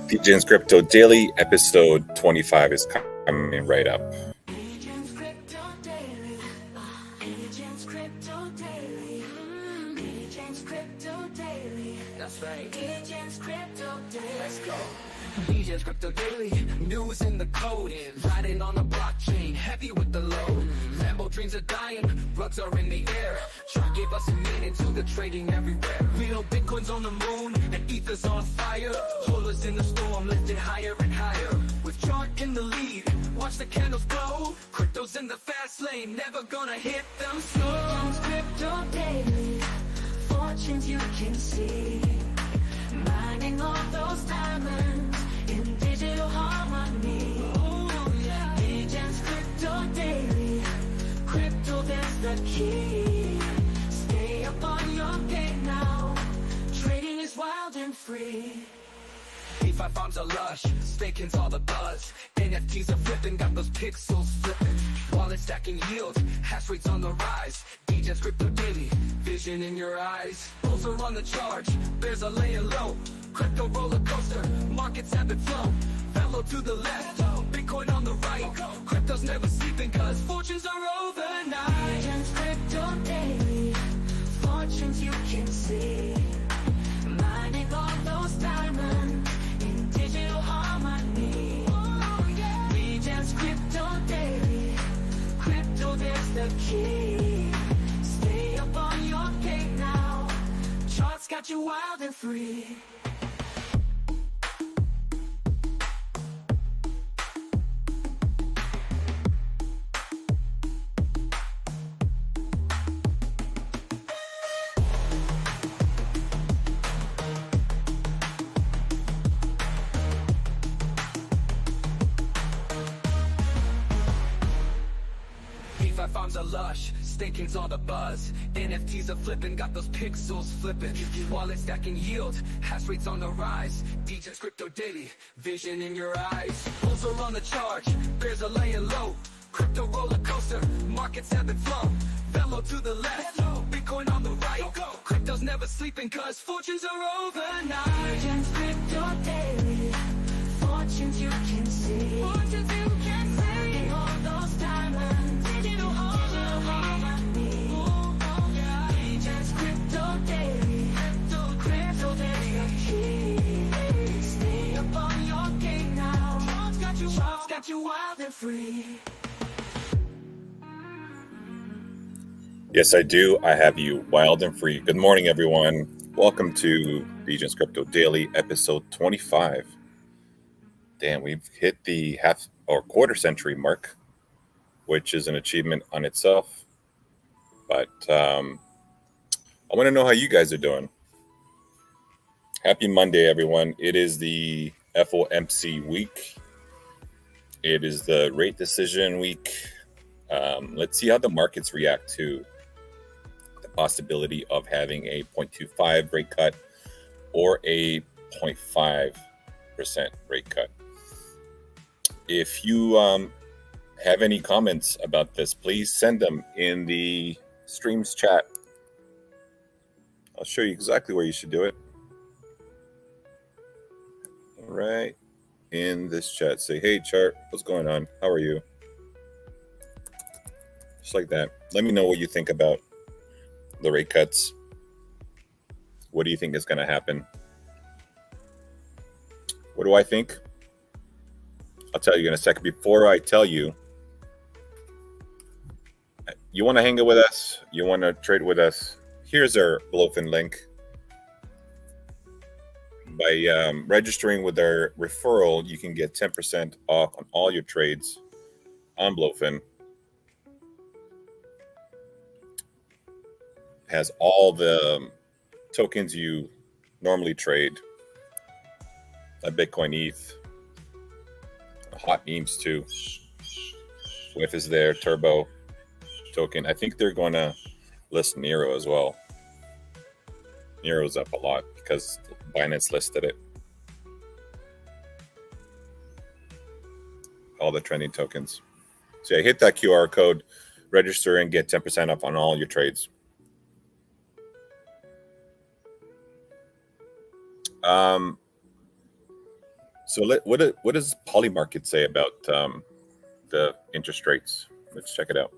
Dgenz Crypto Daily episode 25 is coming right up. Dgenz Crypto Daily. Dgenz Crypto Daily. Dgenz Crypto Daily. That's right. Dgenz Crypto Daily. Let's go. Dgenz Crypto Daily. News in the code. Riding on a blockchain. Heavy with the load. Lambo dreams are dying. Rugs are in the air. Trump gave us a meaning to the trading everywhere. Real Bitcoin's on the moon. And Ether's on fire. Holders in the storm. Lifted higher and higher. With chart in the lead. Watch the candles glow. Crypto's in the fast lane. Never gonna hit them slow. Dgenz Crypto Daily. Fortunes you can see. Mining all those diamonds in digital harmony. Oh, yeah. Dgenz Crypto Daily. Crypto, that's the key. Stay up on your game now. Trading is wild and free. DeFi farms are lush, staking's all the buzz. NFTs are flipping, got those pixels flipping. Wallet stacking yield, hash rates on the rise. Dgenz Crypto Daily, vision in your eyes. Bulls are on the charge, bears are laying low. Crypto roller coaster, markets ebb and flow. Fellow to the left, Bitcoin on the right. Crypto's never sleeping cause fortunes are overnight. Dgenz Crypto Daily, fortunes you can see. Mining all those diamonds in digital harmony. Oh, yeah. Dgenz Crypto Daily. Crypto, there's the key. Stay up on your game now. Charts got you wild and free. DeFi farms are lush, staking's all the buzz. NFTs are flipping, got those pixels flipping. Wallet stacking yield, hash rates on the rise. Dgenz Crypto Daily, vision in your eyes. Bulls are on the charge, bears are laying low. Crypto roller coaster, markets ebb and flow. Velo to the left, Bitcoin on the right. Crypto's never sleeping cause fortunes are overnight. Dgenz Crypto Daily, fortunes you can see. Fortunes you can see. Mining all those diamonds, digital harmony. Oh, yeah. Dgenz Crypto Daily, crypto, there's the key. Stay up on your game now. Charts got you wild and free. Yes, I do. I have you wild and free. Good morning, everyone. Welcome to Dgenz Crypto Daily episode 25. Damn, we've hit the half or quarter century mark, which is an achievement on itself. But I want to know how you guys are doing. Happy Monday, everyone. It is the FOMC week. It is the rate decision week. Let's see how the markets react to the possibility of having a 0.25 rate cut or a 0.5% rate cut. If you have any comments about this, please send them in the stream's chat. I'll show you exactly where you should do it. All right. In this chat, say, hey, chart, what's going on? How are you? Just like that. Let me know what you think about the rate cuts. What do you think is going to happen? What do I think? I'll tell you in a second. Before I tell you, you want to hang out with us? You want to trade with us? Here's our Blofin link. By registering with our referral, you can get 10% off on all your trades on Blofin. Has all the tokens you normally trade, like Bitcoin, ETH, hot memes too. Swift is there, Turbo token. I think they're going to list Nero as well. Nero's up a lot because Binance listed it. All the trending tokens. So yeah, hit that QR code, register, and get 10% off on all your trades. So what does Polymarket say about the interest rates? Let's check it out.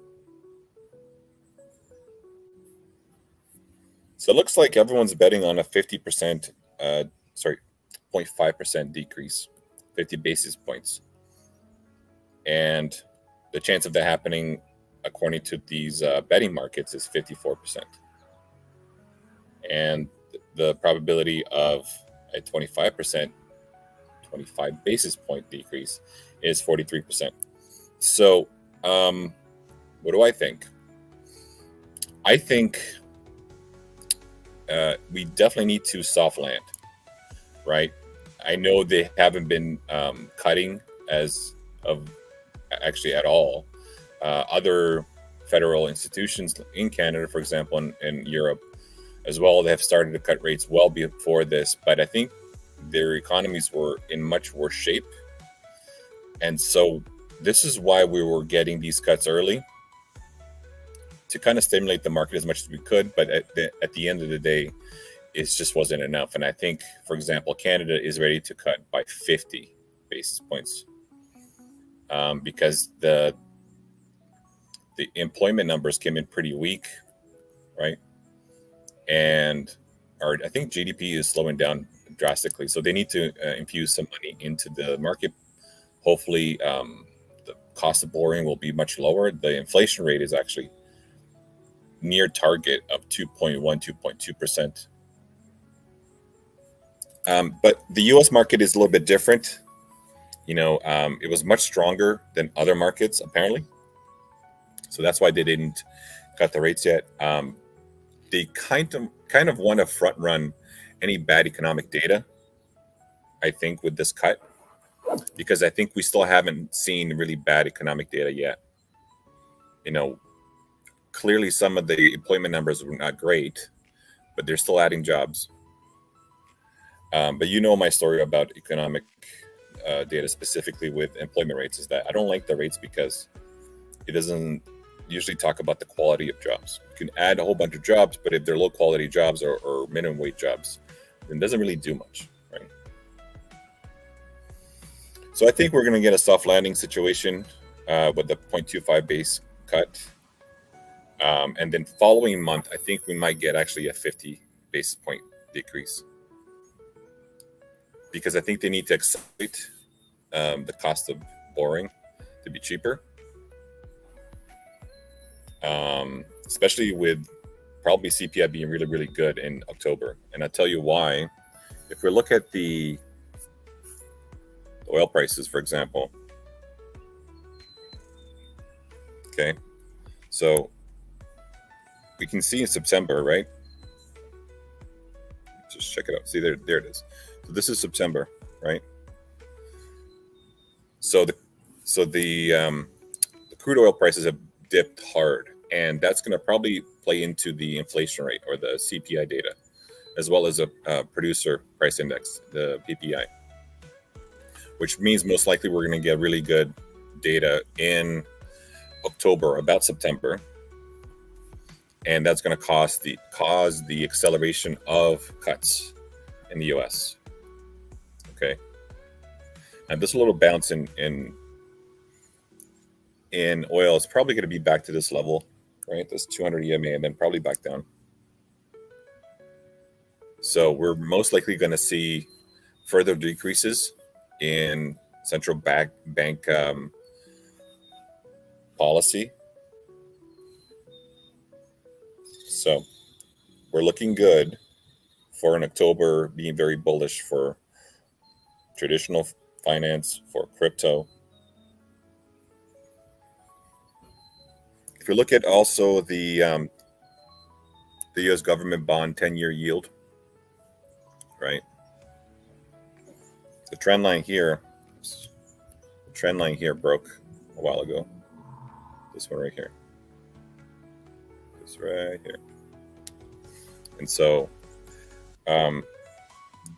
So it looks like everyone's betting on a 50%, 0.5% decrease, 50 basis points. And the chance of that happening, according to these betting markets, is 54%. And the probability of a 25%, 25 basis point decrease is 43%. So what do I think? I think we definitely need to soft land, right? I know they haven't been cutting as of actually at all. Other federal institutions in Canada, for example, in Europe as well, they have started to cut rates well before this, but I think their economies were in much worse shape. And so this is why we were getting these cuts early, to kind of stimulate the market as much as we could. But at the end of the day, it just wasn't enough. And I think, for example, Canada is ready to cut by 50 basis points because the employment numbers came in pretty weak, right? And I think GDP is slowing down drastically. So they need to infuse some money into the market. Hopefully, the cost of borrowing will be much lower. The inflation rate is actually near target of 2.1, 2.2%. But the U.S. market is a little bit different. It was much stronger than other markets, apparently. So that's why they didn't cut the rates yet. They kind of want to front run any bad economic data, I think, with this cut, because I think we still haven't seen really bad economic data yet. Clearly some of the employment numbers were not great, but they're still adding jobs. But my story about economic data, specifically with employment rates, is that I don't like the rates because it doesn't usually talk about the quality of jobs. You can add a whole bunch of jobs, but if they're low quality jobs or minimum wage jobs, then it doesn't really do much, right? So I think we're going to get a soft landing situation with the 0.25 base cut. And then following month, I think we might get actually a 50 basis point decrease, because I think they need to accelerate the cost of borrowing to be cheaper, especially with probably CPI being really, really good in October. And I'll tell you why. If we look at the oil prices, for example, okay, so we can see in September, right? Just check it out. See, there it is. So this is September, right? So the crude oil prices have dipped hard, and that's going to probably play into the inflation rate or the CPI data, as well as a producer price index, the PPI, which means most likely we're going to get really good data in October about September. And that's going to cause the acceleration of cuts in the U.S. Okay, and this little bounce in oil is probably going to be back to this level, right? This 200 EMA, and then probably back down. So we're most likely going to see further decreases in central bank policy. So we're looking good for an October being very bullish for traditional finance, for crypto. If you look at also the U.S. government bond 10-year yield, right? The trend line here broke a while ago. This one right here. Right here. And so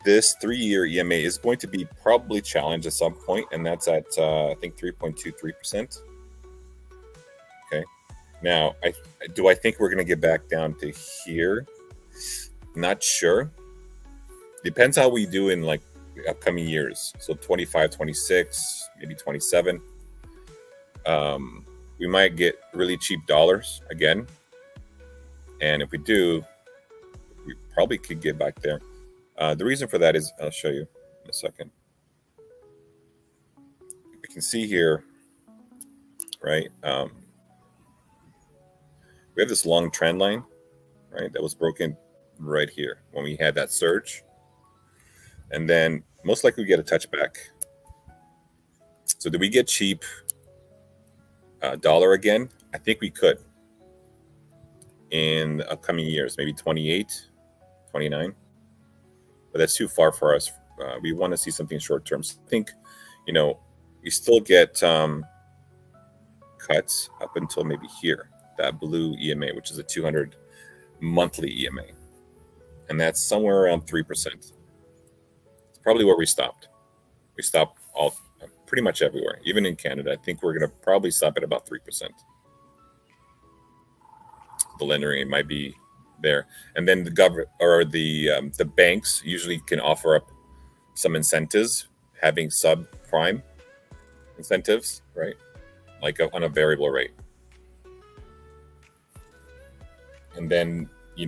this 3-year EMA is going to be probably challenged at some point, and that's at I think 3.23%. Okay. Now, do I think we're going to get back down to here? Not sure. Depends how we do in like upcoming years. So 25, 26, maybe 27. We might get really cheap dollars again. And if we do, we probably could get back there. The reason for that is, I'll show you in a second. We can see here, right? We have this long trend line, right? That was broken right here when we had that surge. And then most likely we get a touchback. So did we get cheap dollar again? I think we could in the upcoming years, maybe 28, 29. But that's too far for us. We want to see something short term. So I think, you still get cuts up until maybe here, that blue EMA, which is a 200 monthly EMA. And that's somewhere around 3%. It's probably where we stopped. We stopped pretty much everywhere, even in Canada. I think we're going to probably stop at about 3%. The lender rate might be there, and then the government or the banks usually can offer up some incentives, having subprime incentives, right? Like on a variable rate, and then you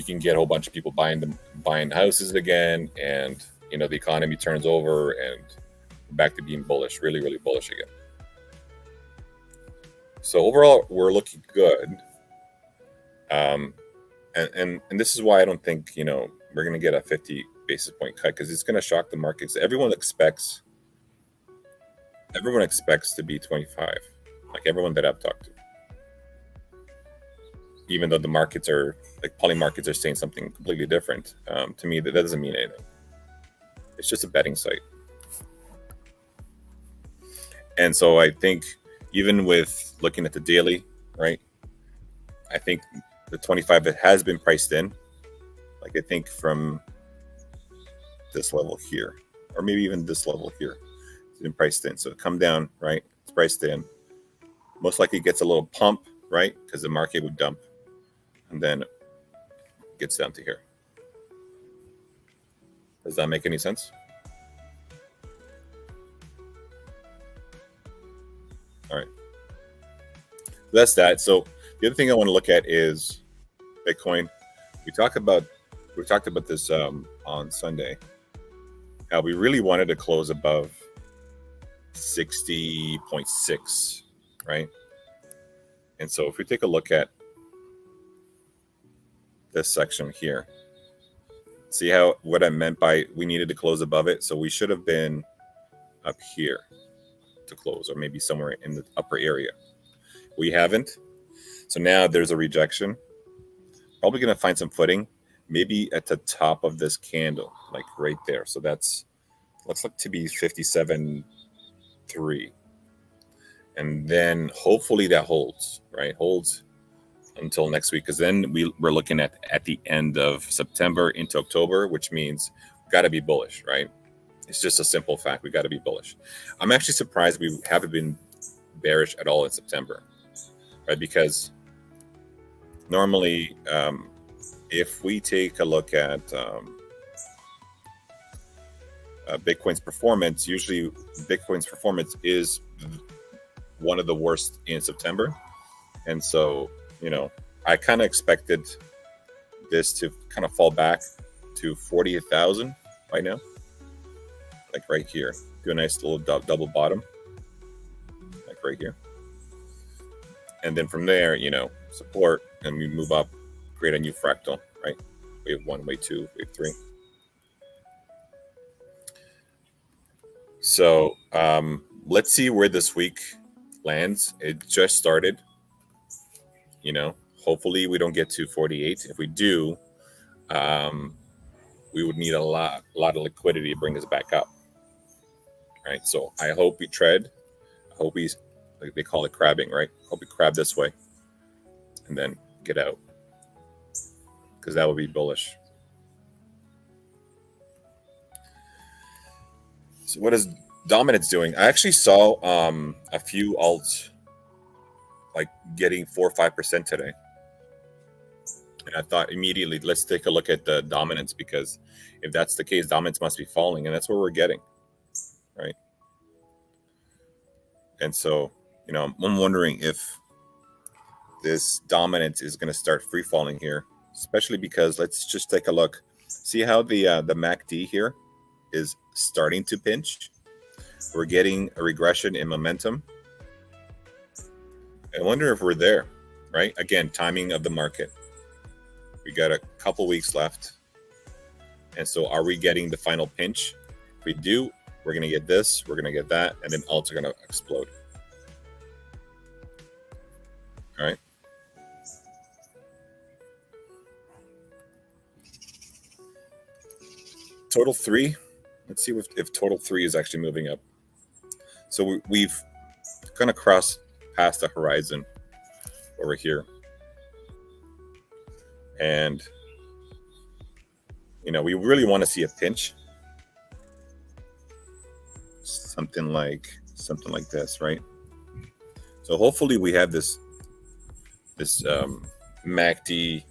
can get a whole bunch of people buying houses again, and the economy turns over and we're back to being bullish, really, really bullish again. So overall, we're looking good. And this is why I don't think we're going to get a 50 basis point cut, because it's going to shock the markets. Everyone expects to be 25, like everyone that I've talked to. Even though the markets are like poly markets are saying something completely different. To me, that doesn't mean anything. It's just a betting site. And so I think even with looking at the daily, right, I think the 25 that has been priced in, like I think from this level here, or maybe even this level here, it's been priced in. So it come down, right? It's priced in. Most likely it gets a little pump, right? Because the market would dump, and then it gets down to here. Does that make any sense? All right. That's that. So the other thing I want to look at is Bitcoin. We talked about this on Sunday. How we really wanted to close above 60.6, right? And so if we take a look at this section here, see what I meant by we needed to close above it. So we should have been up here to close, or maybe somewhere in the upper area. We haven't. So now there's a rejection. Probably going to find some footing, maybe at the top of this candle, like right there. So looks like to be 57.3. And then hopefully that holds, right? Holds until next week, because then we're looking at the end of September into October, which means we got to be bullish, right? It's just a simple fact. We got to be bullish. I'm actually surprised we haven't been bearish at all in September, right? Because normally, if we take a look at Bitcoin's performance, usually Bitcoin's performance is one of the worst in September. And so, I kind of expected this to kind of fall back to 40,000 right now, like right here. Do a nice little double bottom, like right here. And then from there, support, and we move up, create a new fractal, right? Wave 1, wave 2, wave 3. So let's see where this week lands. It just started. Hopefully we don't get to 48. If we do, we would need a lot of liquidity to bring us back up. Right. So I hope we tread. I hope we, like they call it crabbing, right? Hope we crab this way and then get out, because that would be bullish. So what is Dominance doing? I actually saw a few alts like getting 4 or 5% today. And I thought immediately, let's take a look at the dominance, because if that's the case, dominance must be falling, and that's what we're getting, right? And so, I'm wondering if this dominance is going to start free falling here, especially because let's just take a look. See how the MACD here is starting to pinch? We're getting a regression in momentum. I wonder if we're there, right? Again, timing of the market. We got a couple weeks left. And so are we getting the final pinch? If we do, we're going to get this, we're going to get that, and then alts are going to explode. All right. Total 3. Let's see if total 3 is actually moving up. So we've kind of crossed past the horizon over here. And, we really want to see a pinch. Something like this, right? So hopefully we have this MACD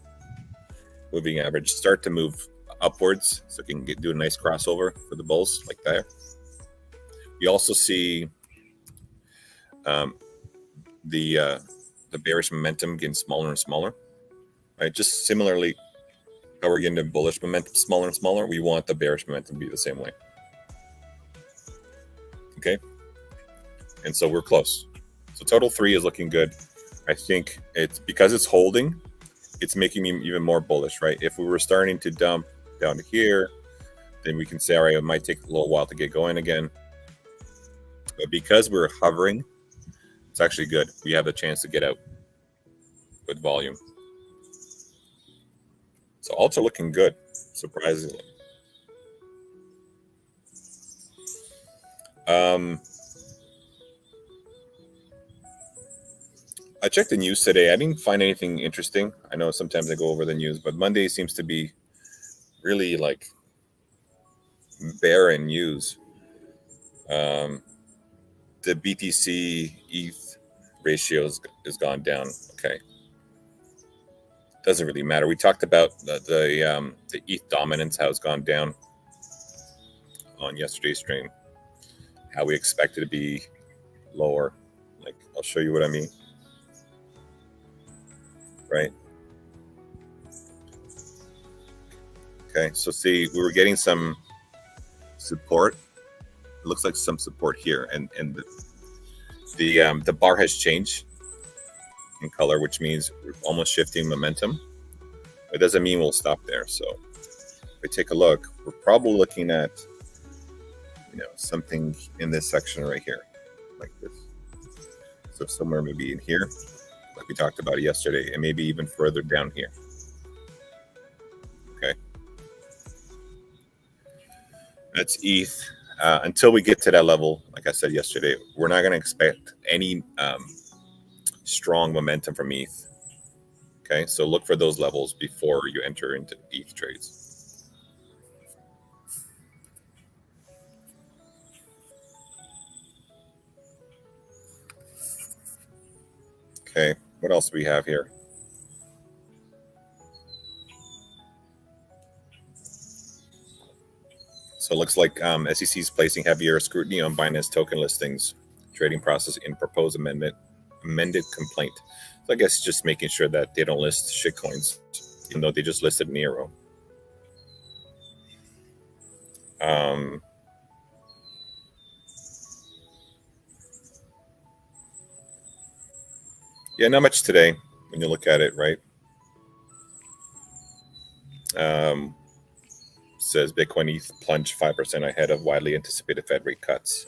moving average start to move upwards, so it can do a nice crossover for the bulls like that. We also see the bearish momentum getting smaller and smaller, right? Just similarly, how we're getting the bullish momentum smaller and smaller, we want the bearish momentum to be the same way. Okay, and so we're close. So total 3 is looking good. I think it's because it's holding, it's making me even more bullish, right? If we were starting to dump down to here, then we can say, all right, it might take a little while to get going again. But because we're hovering, it's actually good. We have a chance to get out with volume. So alts are looking good, surprisingly. I checked the news today. I didn't find anything interesting. I know sometimes I go over the news, but Monday seems to be really like barren news. The BTC ETH ratio has gone down. Okay, doesn't really matter. We talked about the ETH dominance, how it's gone down on yesterday's stream, how we expect it to be lower. Like, I'll show you what I mean. Right. Okay, so see, we were getting some support. It looks like some support here, and the bar has changed in color, which means we're almost shifting momentum. It doesn't mean we'll stop there. So if we take a look, we're probably looking at something in this section right here, like this. So somewhere maybe in here, like we talked about yesterday, and maybe even further down here. Okay, that's ETH. Until we get to that level, like I said yesterday, we're not going to expect any strong momentum from ETH. Okay, so look for those levels before you enter into ETH trades. Okay, what else do we have here? So it looks like SEC is placing heavier scrutiny on Binance token listings, trading process in proposed amended complaint. So I guess just making sure that they don't list shitcoins, even though they just listed Nero. Yeah, not much today when you look at it, right? Says Bitcoin ETH plunged 5% ahead of widely anticipated Fed rate cuts.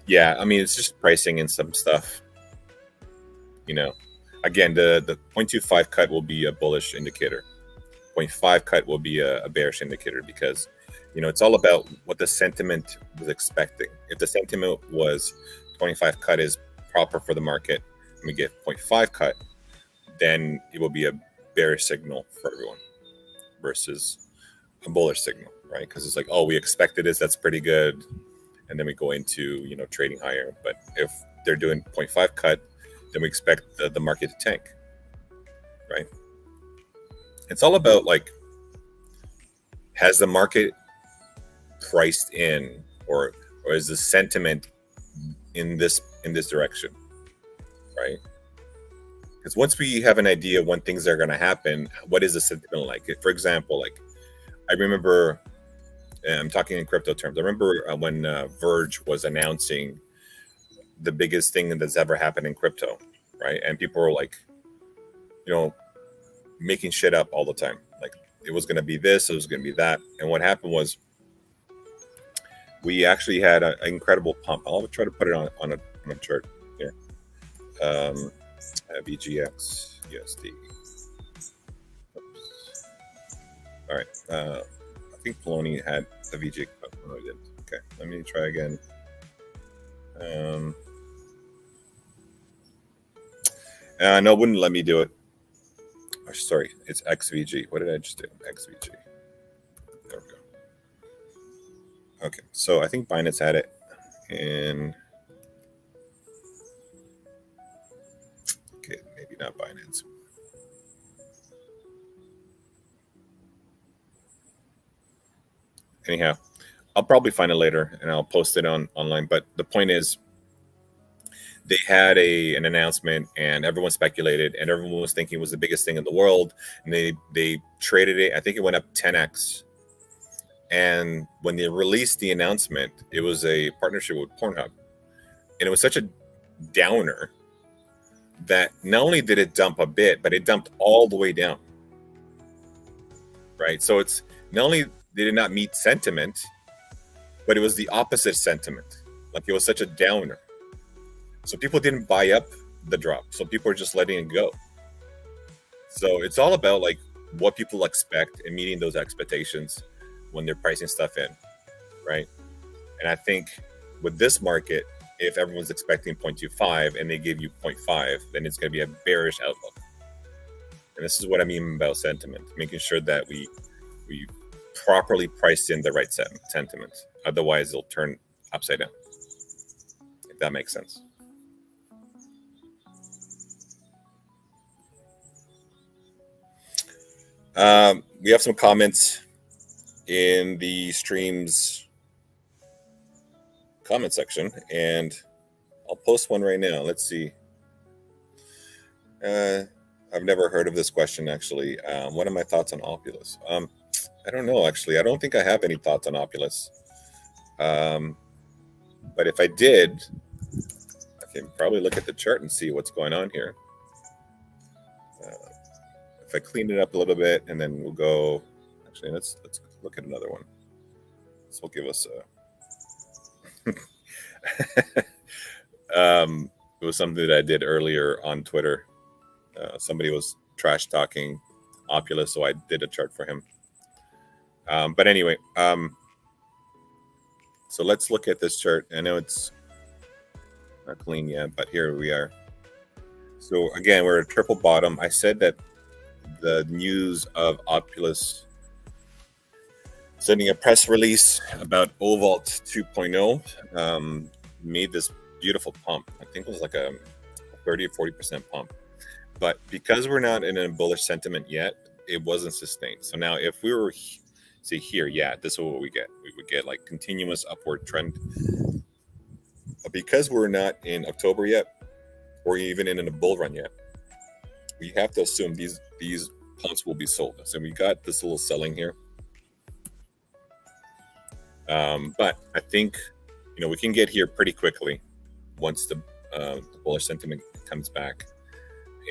Yeah, I mean, it's just pricing in some stuff. Again, the 0.25 cut will be a bullish indicator. 0.5 cut will be a bearish indicator, because it's all about what the sentiment was expecting. If the sentiment was 25 cut is proper for the market, and we get 0.5 cut, then it will be a bearish signal for everyone versus a bullish signal, right? Because it's like, oh, we expected this, that's pretty good, and then we go into trading higher. But if they're doing 0.5 cut, then we expect the market to tank, right? It's all about like, has the market priced in, or is the sentiment in this direction, right? Because once we have an idea of when things are going to happen, what is the sentiment like? For example, like I remember, I'm talking in crypto terms. I remember when Verge was announcing the biggest thing that's ever happened in crypto, right? And people were like, you know, making shit up all the time. Like it was going to be this, it was going to be that. And what happened was we actually had an incredible pump. I'll try to put it on a chart here. VGX USD. Oops. All right. I think Poloni had a VGX. No, I didn't. Okay. Let me try again. No, it wouldn't let me do it. Oh, sorry, it's XVG. What did I just do? XVG. There we go. Okay, so I think Binance had it in. Okay, maybe not Binance. Anyhow, I'll probably find it later and I'll post it online. But the point is, they had an announcement and everyone speculated and everyone was thinking it was the biggest thing in the world. And they traded it. I think it went up 10x. And when they released the announcement, it was a partnership with Pornhub. And it was such a downer that not only did it dump a bit, but it dumped all the way down. Right? So it's not only did it not meet sentiment, but it was the opposite sentiment. Like it was such a downer. So people didn't buy up the drop. So people are just letting it go. So it's all about like what people expect and meeting those expectations when they're pricing stuff in, right? And I think with this market, if everyone's expecting 0.25 and they give you 0.5, then it's going to be a bearish outlook. And this is what I mean about sentiment, making sure that we properly price in the right sentiment. Otherwise, it'll turn upside down, if that makes sense. We have some comments in the stream's comment section, and I'll post one right now. Let's see. I've never heard of this question, actually. What are my thoughts on Opulus? I don't know, actually. I don't think I have any thoughts on Opulus. But if I did, I can probably look at the chart and see what's going on here. If I clean it up a little bit, and then we'll go. Actually, let's look at another one. This will give us a. It was something that I did earlier on Twitter. Somebody was trash talking Opulus, so I did a chart for him. But anyway, so let's look at this chart. I know it's not clean yet, but here we are. So again, we're at triple bottom. I said that the news of Opulus sending a press release about Ovault 2.0 made this beautiful pump. I think it was like a 30 or 40% pump. But because we're not in a bullish sentiment yet, it wasn't sustained. So now if we were, see here, yeah, this is what we get. We would get like continuous upward trend. But because we're not in October yet, or even in a bull run yet, we have to assume these pumps will be sold. So we got this little selling here. But I think, we can get here pretty quickly once the bullish sentiment comes back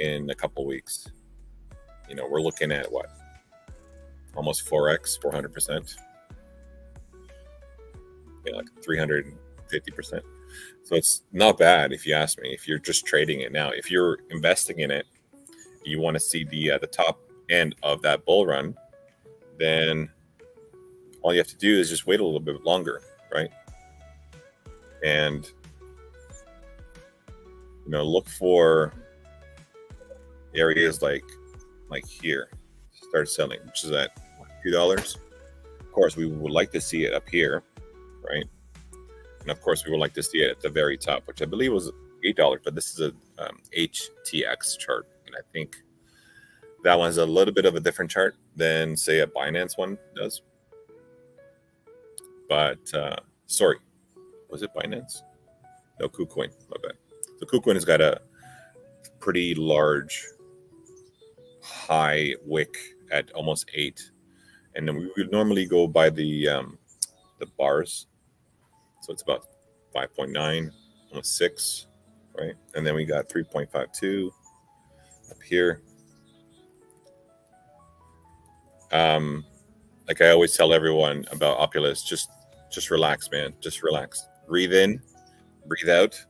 in a couple weeks. We're looking at what? Almost 4x, 400%. Yeah, like 350%. So it's not bad if you ask me, if you're just trading it now. If you're investing in it, you want to see the top end of that bull run, then all you have to do is just wait a little bit longer, right? And look for areas like here, start selling, which is at $2. Of course, we would like to see it up here, right? And of course, we would like to see it at the very top, which I believe was $8. But this is a HTX chart, and I think That one's a little bit of a different chart than, say, a Binance one does. But sorry, was it Binance? No, KuCoin. My bad. So KuCoin has got a pretty large high wick at almost 8, and then we would normally go by the bars. So it's about 5.9, almost 6, right? And then we got 3.52 up here. Like I always tell everyone about Opulus, just relax, man. Just relax. Breathe in, breathe out.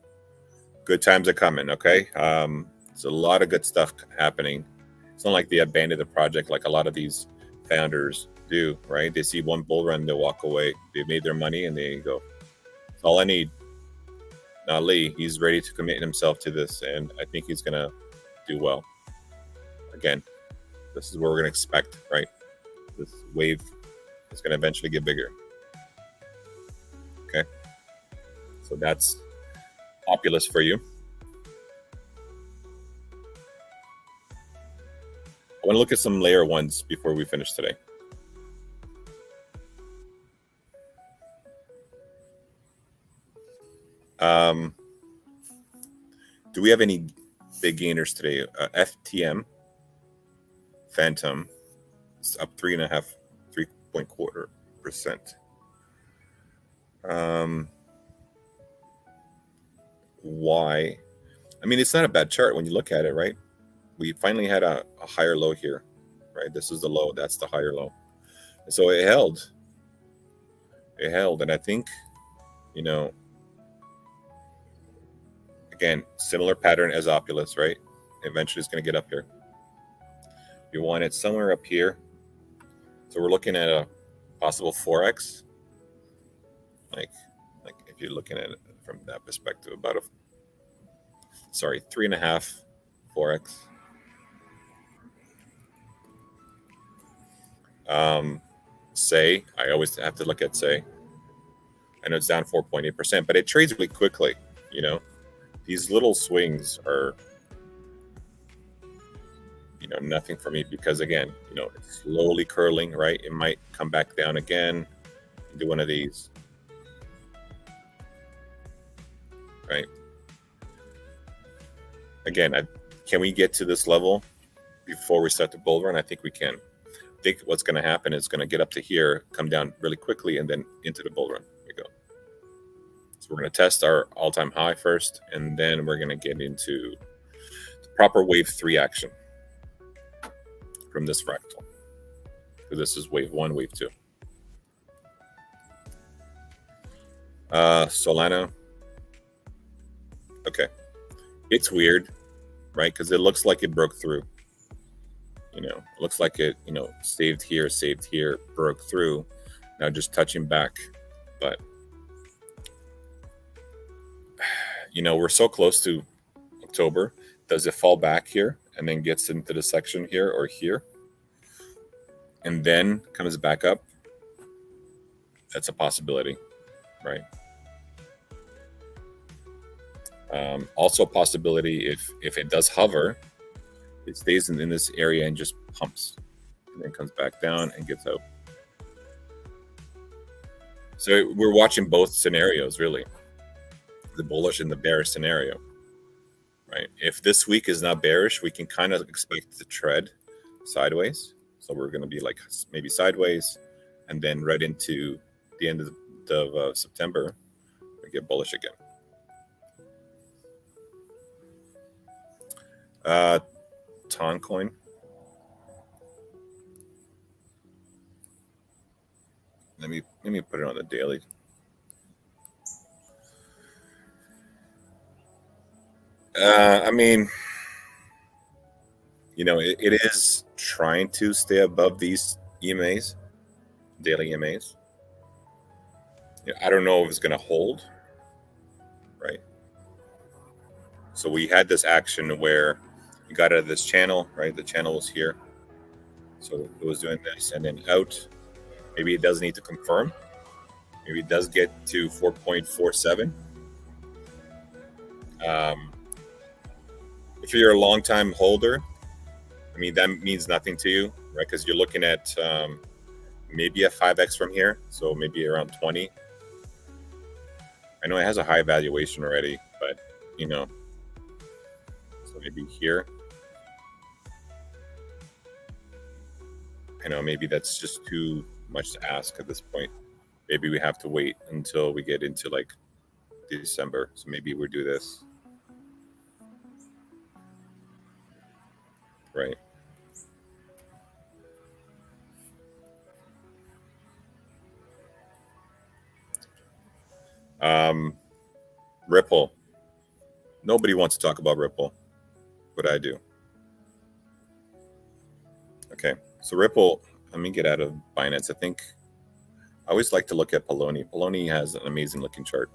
Good times are coming, okay? There's a lot of good stuff happening. It's not like they abandoned the project like a lot of these founders do, right? They see one bull run, they walk away. They made their money and they go, that's all I need. Now Lee, he's ready to commit himself to this, and I think he's going to do well. Again, this is what we're going to expect, right? This wave is going to eventually get bigger. Okay? So that's Opulus for you. I want to look at some layer ones before we finish today. Do we have any big gainers today? FTM, Phantom, it's up 3.25%. Why? I mean, it's not a bad chart when you look at it, right? We finally had a higher low here, right? This is the low, that's the higher low. And so it held. It held, and I think, you know, again, similar pattern as Opulus, right? Eventually it's going to get up here. You want it somewhere up here. So we're looking at a possible 4x. Like if you're looking at it from that perspective, about 3.5, 4x. Say, I always have to look at say. I know it's down 4.8%, but it trades really quickly, you know. These little swings are, you know, nothing for me because, again, you know, it's slowly curling, right? It might come back down again, do one of these, right? Again, can we get to this level before we start the bull run? I think we can. I think what's going to happen is going to get up to here, come down really quickly, and then into the bull run we go. So we're going to test our all-time high first, and then we're going to get into the proper wave 3 action from this fractal. So this is wave 1, wave 2. Solana. Okay. It's weird, right? Because it looks like it broke through. You know, it looks like it, you know, saved here, broke through. Now just touching back. But, you know, we're so close to October. Does it fall back here and then gets into the section here or here? And then comes back up? That's a possibility, right? Also a possibility if it does hover, it stays in this area and just pumps and then comes back down and gets out. So we're watching both scenarios, really, the bullish and the bearish scenario, right? If this week is not bearish, we can kind of expect to tread sideways. So we're going to be like maybe sideways and then right into the end of September, we get bullish again. Toncoin. Let me put it on the daily. I mean, you know, it is trying to stay above these EMAs, daily EMAs. You know, I don't know if it's going to hold, right? So we had this action where we got out of this channel, right? The channel was here. So it was doing this and then out. Maybe it does need to confirm. Maybe it does get to 4.47. If you're a long-time holder, I mean, that means nothing to you, right? Because you're looking at maybe a 5x from here, so maybe around 20. I know it has a high valuation already, but you know, so maybe here. I know maybe that's just too much to ask at this point. Maybe we have to wait until we get into like December. So maybe we'll do this. Right. Ripple. Nobody wants to talk about Ripple, but I do. Okay, so Ripple, let me get out of Binance. I think I always like to look at Poloni. Poloni has an amazing looking chart,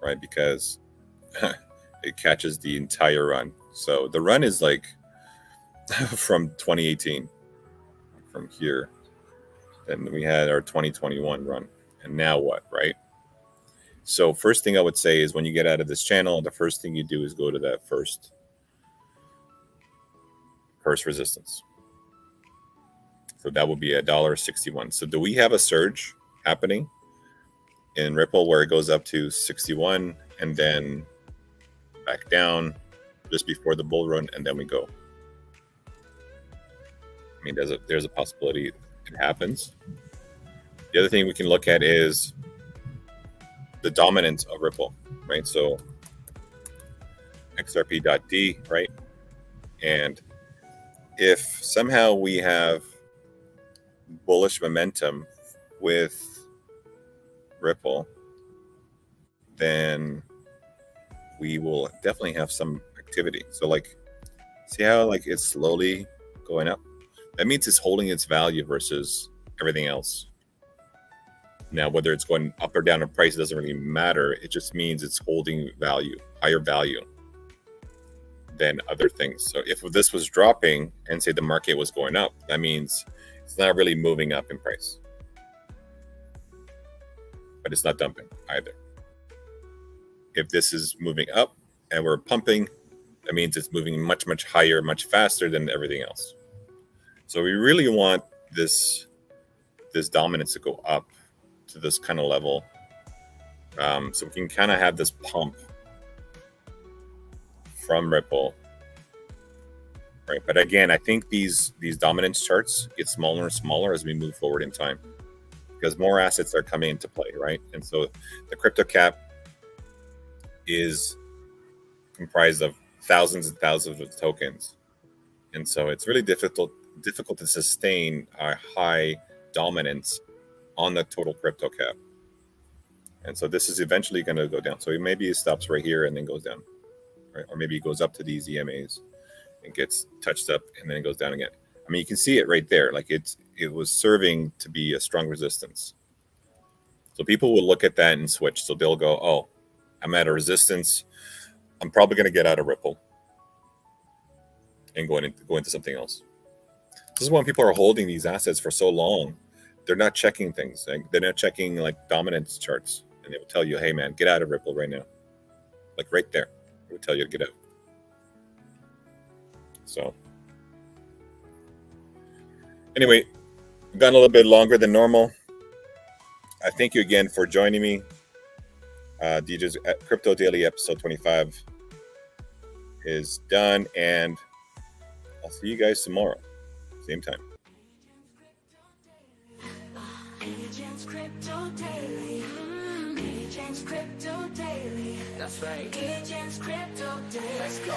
right? Because it catches the entire run. So the run is like from 2018, from here. Then we had our 2021 run. And now what, right? So first thing I would say is when you get out of this channel, the first thing you do is go to that first resistance. So that would be $1.61. So do we have a surge happening in Ripple where it goes up to 61 and then back down just before the bull run and then we go? I mean, there's a possibility it happens. The other thing we can look at is the dominance of Ripple, right? So XRP.D, right? And if somehow we have bullish momentum with Ripple, then we will definitely have some activity. So like, see how like it's slowly going up? That means it's holding its value versus everything else. Now, whether it's going up or down in price, it doesn't really matter. It just means it's holding value, higher value than other things. So if this was dropping and say the market was going up, that means it's not really moving up in price. But it's not dumping either. If this is moving up and we're pumping, that means it's moving much, much higher, much faster than everything else. So we really want this dominance to go up to this kind of level, so we can kind of have this pump from Ripple, right? But again, I think these dominance charts get smaller and smaller as we move forward in time because more assets are coming into play, right? And so the crypto cap is comprised of thousands and thousands of tokens, and so it's really difficult to sustain a high dominance on the total crypto cap. And so this is eventually going to go down. So maybe it stops right here and then goes down, right? Or maybe it goes up to these EMAs and gets touched up and then it goes down again. I mean, you can see it right there. Like it was serving to be a strong resistance. So people will look at that and switch. So they'll go, oh, I'm at a resistance. I'm probably going to get out of Ripple and go into something else. This is when people are holding these assets for so long. They're not checking things. Like they're not checking like dominance charts, and they will tell you, "Hey, man, get out of Ripple right now." Like right there, it will tell you to get out. So, anyway, I've gone a little bit longer than normal. I thank you again for joining me. DJ's Crypto Daily episode 25 is done, and I'll see you guys tomorrow, same time. Dgenz Crypto Daily. Dgenz Crypto Daily. That's right. Dgenz Crypto Daily. Let's go.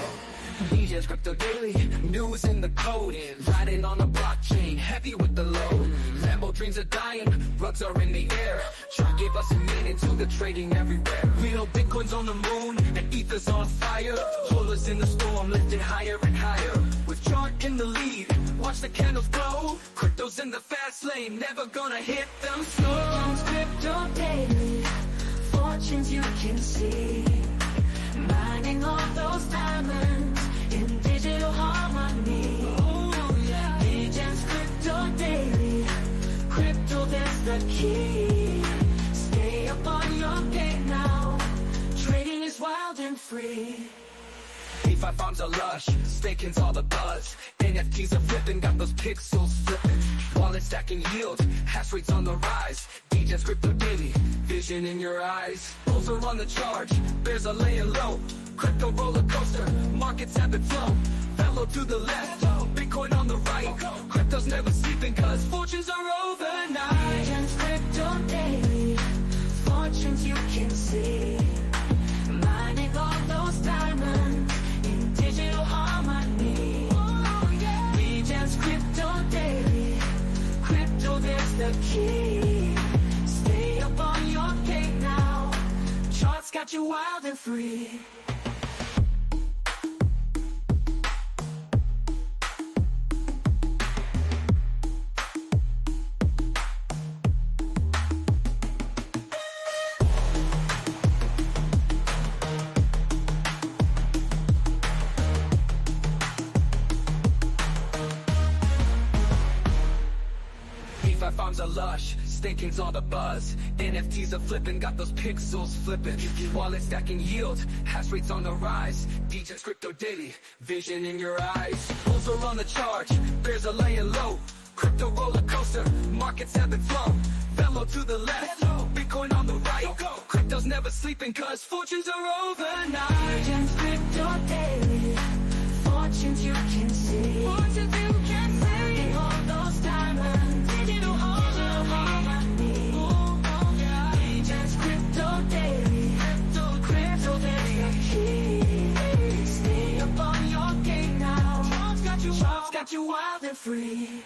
Dgenz Crypto Daily. News in the code. Riding on a blockchain. Heavy with the load. Lambo dreams are dying. Rugs are in the air. Chart gave us a meaning to the trading everywhere. Real Bitcoin's on the moon. And Ether's on fire. Hold us in the storm. Lifted higher and higher. With chart in the lead. Watch the candles glow. Crypto's in the fast lane. Never gonna hit them slow. Dgenz Crypto Daily. Fortunes you can see. Mining all those diamonds in digital harmony. Oh, yeah. Dgenz Crypto Daily. Crypto, that's the key. Stay up on your game now. Trading is wild and free. DeFi farms are lush, staking's all the buzz. NFTs are flipping, got those pixels flipping. Wallet stacking yield, hash rates on the rise. Dgenz Crypto Daily, vision in your eyes. Bulls are on the charge, bears are laying low. Crypto roller coaster, markets ebb and flow. Fellow to the left, Bitcoin on the right. Crypto's never sleeping cause fortunes are overnight. Dgenz Crypto Daily, fortunes you can see. Mining all those diamonds in digital harmony. Dgenz Crypto Daily, crypto there's the key. Stay up on your game now, charts got you wild and free. DeFi farms are lush, staking's all the buzz. NFTs are flipping, got those pixels flipping. Wallet stacking yield, hash rates on the rise. Dgenz Crypto Daily, vision in your eyes. Bulls are on the charge, bears are laying low. Crypto roller coaster, markets ebb and flow. Fellow to the left, Bitcoin on the right. Crypto's never sleeping cause fortunes are overnight. Dgenz Crypto Daily, fortunes you can see. Fortunes you can see. Mining all those diamonds, digital harmony. Dgenz Crypto Daily, crypto there's the key. Stay up on your game now, charts got you wild and free.